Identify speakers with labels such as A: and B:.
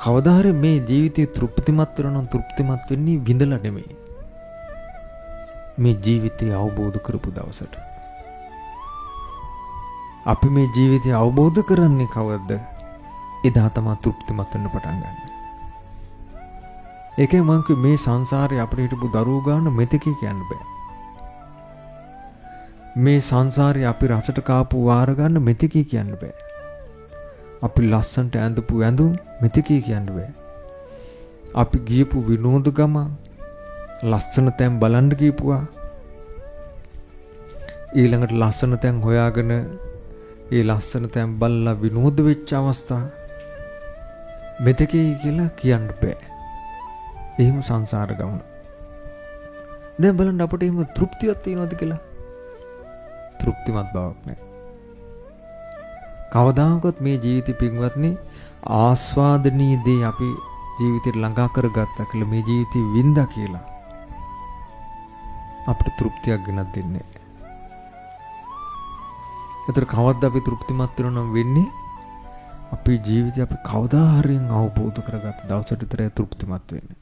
A: කවදා හරි මේ ජීවිතේ තෘප්තිමත් වෙනවා නම් තෘප්තිමත් වෙන්නේ විඳලා නෙමෙයි. මේ ජීවිතය අවබෝධ කරපු දවසට. අපි මේ ජීවිතය අවබෝධ කරන්නේ කවද්ද? එදා තමයි තෘප්තිමත් වෙන්න පටන් ගන්න. ඒකේ මං කිව්වේ මේ සංසාරේ අපිට හිටපු දරුවෝ ගන්න මෙතෙකේ කියන්න බෑ. මේ සංසාරේ අපි රසට කාපු වාර ගන්න මෙතෙකේ කියන්න බෑ. අපි ලස්සන්ට ඇඳපු ඇඳුම් මෙතෙකේ කියන්න බෑ. අපි ගියපු විනෝද ගම ලස්සන තැන් බලන්න ගියපුවා. ඊළඟට ලස්සන තැන් හොයාගෙන ඒ ලස්සන තැන් බලලා විනෝද වෙච්ච අවස්ථා මෙතෙකේ කියලා කියන්න බෑ. එහෙම සංසාර ගමන. දැන් බලන්න අපිට එහෙම තෘප්තියක් තියෙනවද කියලා? තෘප්තිමත් බවක් නැහැ. කවදාකවත් මේ ජීවිතේ පින්වත්නි ආස්වාදනීය දේ අපි ජීවිතේට ළඟා කරගත්තා කියලා මේ ජීවිතේ වින්දා කියලා අපිට තෘප්තියක් ගෙනත් දෙන්නේ නැහැ. ඒතර කවද්ද අපි තෘප්තිමත් වෙනවා නම් වෙන්නේ අපේ ජීවිතේ අපි කවදා හරි අවබෝධ කරගත්ත දවසට විතරයි තෘප්තිමත් වෙන්නේ.